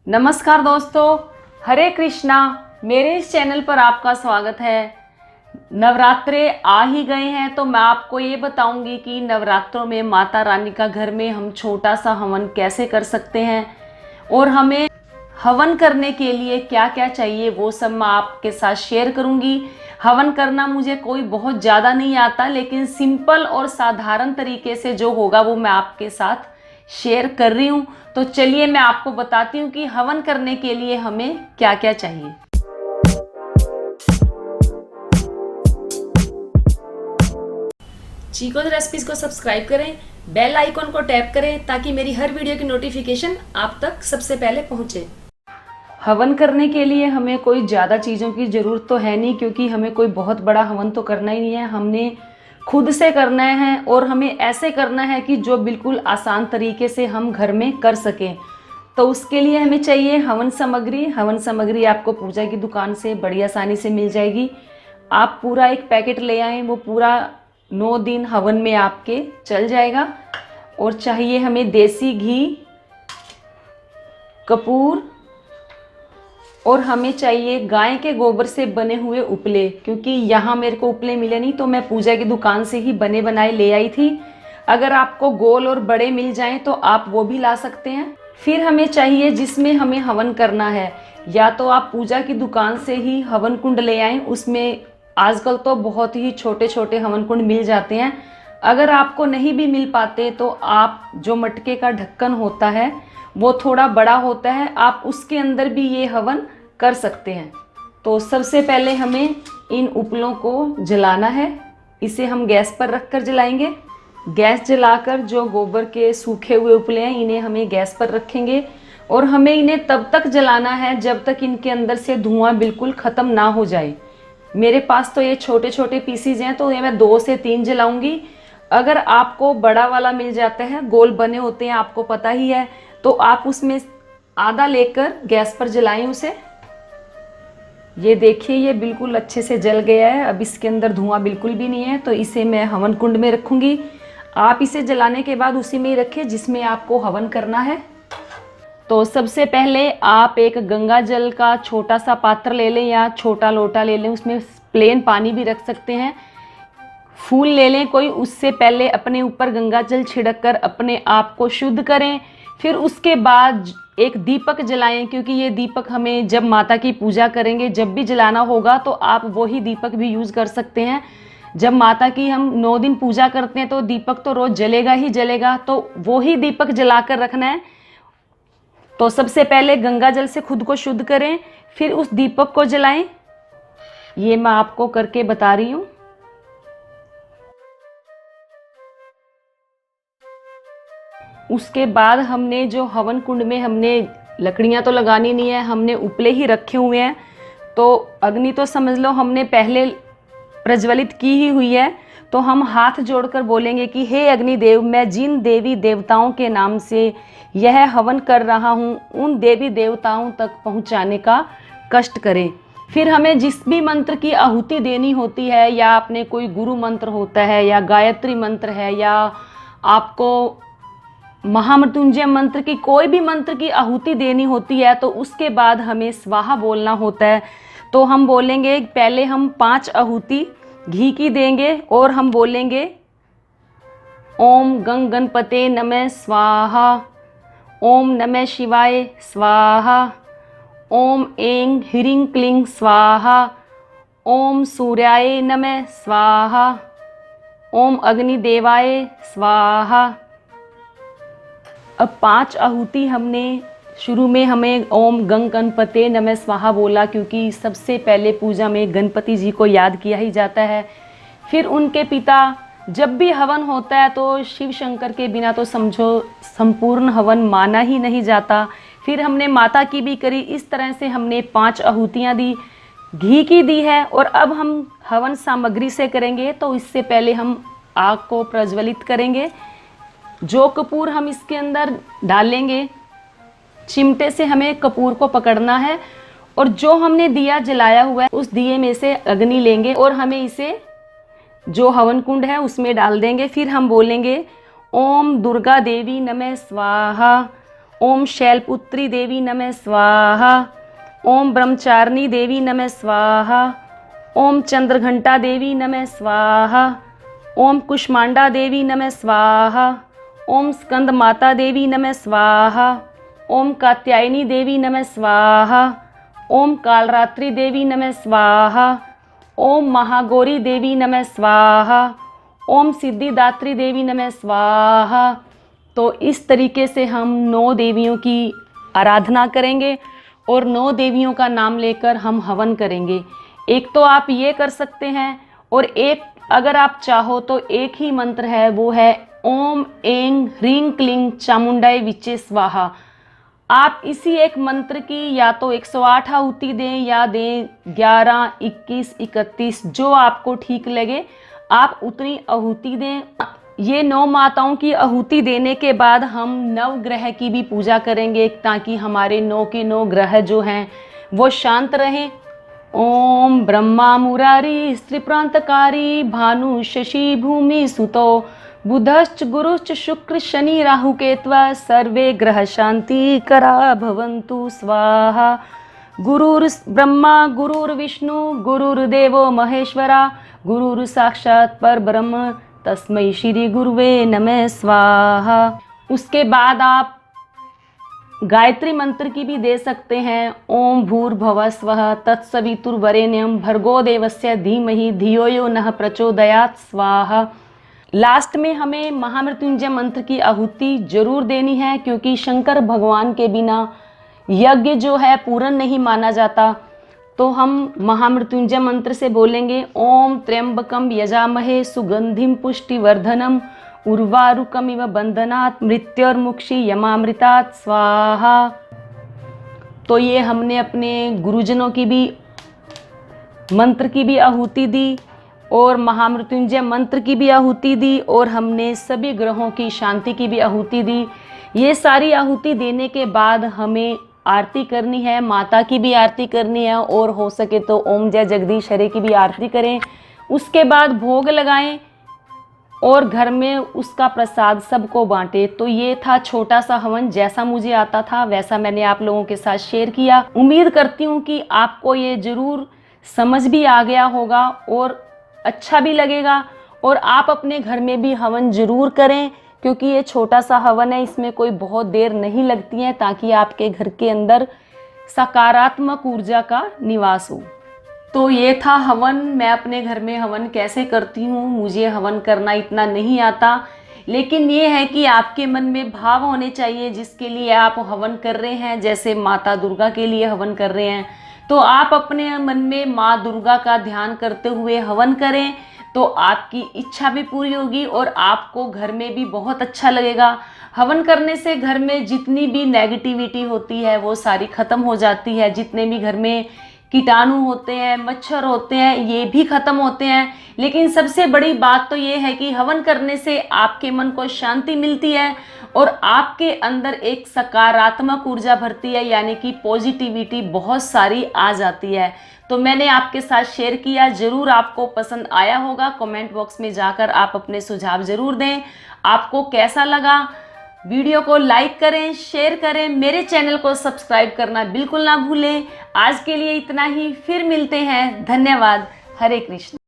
नमस्कार दोस्तों, हरे कृष्णा। मेरे इस चैनल पर आपका स्वागत है। नवरात्रे आ ही गए हैं तो मैं आपको ये बताऊंगी कि नवरात्रों में माता रानी का घर में हम छोटा सा हवन कैसे कर सकते हैं और हमें हवन करने के लिए क्या क्या चाहिए वो सब मैं आपके साथ शेयर करूंगी। हवन करना मुझे कोई बहुत ज़्यादा नहीं आता, लेकिन सिंपल और साधारण तरीके से जो होगा वो मैं आपके साथ शेयर कर रही हूँ। तो चलिए मैं आपको बताती हूँ कि हवन करने के लिए हमें क्या क्या चाहिए। चीकोज रेसिपीज को सब्सक्राइब करें, बेल आइकॉन को टैप करें ताकि मेरी हर वीडियो की नोटिफिकेशन आप तक सबसे पहले पहुंचे। हवन करने के लिए हमें कोई ज़्यादा चीज़ों की ज़रूरत तो है नहीं, क्योंकि हमें कोई बहुत बड़ा हवन तो करना ही नहीं है। हमने खुद से करना है और हमें ऐसे करना है कि जो बिल्कुल आसान तरीके से हम घर में कर सकें। तो उसके लिए हमें चाहिए हवन सामग्री। हवन सामग्री आपको पूजा की दुकान से बड़ी आसानी से मिल जाएगी। आप पूरा एक पैकेट ले आएँ, वो पूरा 9 दिन हवन में आपके चल जाएगा। और चाहिए हमें देसी घी, कपूर, और हमें चाहिए गाय के गोबर से बने हुए उपले, क्योंकि यहाँ मेरे को उपले मिले नहीं तो मैं पूजा की दुकान से ही बने बनाए ले आई थी। अगर आपको गोल और बड़े मिल जाएं तो आप वो भी ला सकते हैं। फिर हमें चाहिए जिसमें हमें हवन करना है, या तो आप पूजा की दुकान से ही हवन कुंड ले आएँ। उसमें आजकल तो बहुत ही छोटे छोटे हवन कुंड मिल जाते हैं। अगर आपको नहीं भी मिल पाते तो आप जो मटके का ढक्कन होता है वो थोड़ा बड़ा होता है, आप उसके अंदर भी ये हवन कर सकते हैं। तो सबसे पहले हमें इन उपलों को जलाना है। इसे हम गैस पर रख कर जलाएंगे। गैस जलाकर जो गोबर के सूखे हुए उपले हैं इन्हें हमें गैस पर रखेंगे और हमें इन्हें तब तक जलाना है जब तक इनके अंदर से धुआं बिल्कुल ख़त्म ना हो जाए। मेरे पास तो ये छोटे छोटे पीसीज हैं तो ये मैं 2 से 3 जलाऊंगी। अगर आपको बड़ा वाला मिल जाता है, गोल बने होते हैं, आपको पता ही है, तो आप उसमें आधा लेकर गैस पर जलाएं उसे। ये देखिए ये बिल्कुल अच्छे से जल गया है। अब इसके अंदर धुआं बिल्कुल भी नहीं है, तो इसे मैं हवन कुंड में रखूँगी। आप इसे जलाने के बाद उसी में ही रखें जिसमें आपको हवन करना है। तो सबसे पहले आप एक गंगा जल का छोटा सा पात्र ले लें या छोटा लोटा ले लें, उसमें प्लेन पानी भी रख सकते हैं। फूल ले लें कोई, उससे पहले अपने ऊपर गंगा जल छिड़क कर अपने आप को शुद्ध करें। फिर उसके बाद एक दीपक जलाएं, क्योंकि ये दीपक हमें जब माता की पूजा करेंगे जब भी जलाना होगा तो आप वही दीपक भी यूज़ कर सकते हैं। जब माता की हम 9 दिन पूजा करते हैं तो दीपक तो रोज़ जलेगा ही जलेगा, तो वही दीपक जला कर रखना है। तो सबसे पहले गंगा जल से खुद को शुद्ध करें, फिर उस दीपक को जलाएं। ये मैं आपको करके बता रही हूँ। उसके बाद हमने जो हवन कुंड में हमने लकड़ियाँ तो लगानी नहीं है, हमने उपले ही रखे हुए हैं। तो अग्नि तो समझ लो हमने पहले प्रज्वलित की ही हुई है। तो हम हाथ जोड़कर बोलेंगे कि हे अग्निदेव, मैं जिन देवी देवताओं के नाम से यह हवन कर रहा हूँ उन देवी देवताओं तक पहुँचाने का कष्ट करें। फिर हमें जिस भी मंत्र की आहुति देनी होती है, या अपने कोई गुरु मंत्र होता है या गायत्री मंत्र है, या आपको महामृत्युंजय मंत्र की कोई भी मंत्र की आहुति देनी होती है, तो उसके बाद हमें स्वाहा बोलना होता है। तो हम बोलेंगे, पहले हम 5 आहुति घी की देंगे और हम बोलेंगे ओम गंग गणपते नमः स्वाहा, ओम नमः शिवाय स्वाहा, ओम ऐं ह्रीं क्लीं स्वाहा, ओम सूर्याय नमः स्वाहा, ओम अग्निदेवाय स्वाहा। अब 5 आहुति हमने शुरू में हमें ओम गंग गणपते नमः स्वाहा बोला, क्योंकि सबसे पहले पूजा में गणपति जी को याद किया ही जाता है। फिर उनके पिता, जब भी हवन होता है तो शिव शंकर के बिना तो समझो संपूर्ण हवन माना ही नहीं जाता। फिर हमने माता की भी करी। इस तरह से हमने 5 आहुतियाँ दी, घी की दी है। और अब हम हवन सामग्री से करेंगे। तो इससे पहले हम आग को प्रज्वलित करेंगे। जो कपूर हम इसके अंदर डालेंगे, चिमटे से हमें कपूर को पकड़ना है और जो हमने दिया जलाया हुआ है उस दिए में से अग्नि लेंगे और हमें इसे जो हवन कुंड है उसमें डाल देंगे। फिर हम बोलेंगे ओम दुर्गा देवी नमः स्वाहा, ओम शैलपुत्री देवी नमः स्वाहा। ओम ब्रह्मचारिणी देवी नमः स्वाहा। ओम चंद्रघंटा देवी नमः स्वाहा। ओम कुष्मांडा देवी नमः स्वाहा। ओम स्कंद माता देवी नमः स्वाहा। ओम कात्यायनी देवी नमः स्वाहा। ओम कालरात्रि देवी नमः स्वाहा। ओम महागौरी देवी नमः स्वाहा। ओम सिद्धिदात्री देवी नमः स्वाहा। तो इस तरीके से हम 9 देवियों की आराधना करेंगे और 9 देवियों का नाम लेकर हम हवन करेंगे। एक तो आप ये कर सकते हैं, और एक अगर आप चाहो तो एक ही मंत्र है, वो है ओम ऐं ह्रीं क्लीं चामुंडाय विचे स्वाहा। आप इसी एक मंत्र की या तो 108 आहुति दें या दें 11, 21, 31, जो आपको ठीक लगे आप उतनी आहुति दें। ये 9 माताओं की आहुति देने के बाद हम नवग्रह की भी पूजा करेंगे, ताकि हमारे 9 के 9 ग्रह जो हैं वो शांत रहें। ओम ब्रह्मा मुरारी स्त्रीप्रांतकारी भानु शशि भूमि सुतो बुधश्च गुरुश्च शुक्र शनि राहु केत्वा सर्वे ग्रह शांति करा भवन्तु स्वाहा। गुरुर्ब्रह्मा गुरुर्विष्णु गुरुर्देवो महेश्वरा गुरुर् साक्षात् परब्रह्म तस्मै श्री गुरुवे नमः स्वाहा। उसके बाद आप गायत्री मंत्र की भी दे सकते हैं। ओम भूर्भुवः स्वः तत्सवितुर्वरेण्यं भर्गो देवस्य धीमहि धियो यो नः प्रचोदयात् स्वाहा। लास्ट में हमें महामृत्युंजय मंत्र की आहुति जरूर देनी है, क्योंकि शंकर भगवान के बिना यज्ञ जो है पूर्ण नहीं माना जाता। तो हम महामृत्युंजय मंत्र से बोलेंगे ओम त्र्यंबकम यजामहे सुगंधिम पुष्टिवर्धनम उर्वारुकमिव बंधनात् मृत्योर्मुक्षि यमामृतात् स्वाहा। तो ये हमने अपने गुरुजनों की भी मंत्र की भी आहुति दी और महामृत्युंजय मंत्र की भी आहुति दी, और हमने सभी ग्रहों की शांति की भी आहुति दी। ये सारी आहुति देने के बाद हमें आरती करनी है, माता की भी आरती करनी है, और हो सके तो ओम जय जगदीश हरे की भी आरती करें। उसके बाद भोग लगाएं और घर में उसका प्रसाद सबको बांटे। तो ये था छोटा सा हवन, जैसा मुझे आता था वैसा मैंने आप लोगों के साथ शेयर किया। उम्मीद करती हूँ कि आपको ये ज़रूर समझ भी आ गया होगा और अच्छा भी लगेगा, और आप अपने घर में भी हवन ज़रूर करें, क्योंकि ये छोटा सा हवन है, इसमें कोई बहुत देर नहीं लगती है, ताकि आपके घर के अंदर सकारात्मक ऊर्जा का निवास हो। तो ये था हवन। मैं अपने घर में हवन कैसे करती हूँ, मुझे हवन करना इतना नहीं आता, लेकिन ये है कि आपके मन में भाव होने चाहिए जिसके लिए आप हवन कर रहे हैं। जैसे माता दुर्गा के लिए हवन कर रहे हैं, तो आप अपने मन में माँ दुर्गा का ध्यान करते हुए हवन करें, तो आपकी इच्छा भी पूरी होगी और आपको घर में भी बहुत अच्छा लगेगा। हवन करने से घर में जितनी भी नेगेटिविटी होती है वो सारी ख़त्म हो जाती है। जितने भी घर में कीटाणु होते हैं, मच्छर होते हैं, ये भी ख़त्म होते हैं। लेकिन सबसे बड़ी बात तो ये है कि हवन करने से आपके मन को शांति मिलती है और आपके अंदर एक सकारात्मक ऊर्जा भरती है, यानी कि पॉजिटिविटी बहुत सारी आ जाती है। तो मैंने आपके साथ शेयर किया, ज़रूर आपको पसंद आया होगा। कमेंट बॉक्स में जाकर आप अपने सुझाव ज़रूर दें। आपको कैसा लगा, वीडियो को लाइक करें, शेयर करें, मेरे चैनल को सब्सक्राइब करना बिल्कुल ना भूलें। आज के लिए इतना ही, फिर मिलते हैं। धन्यवाद। हरे कृष्ण।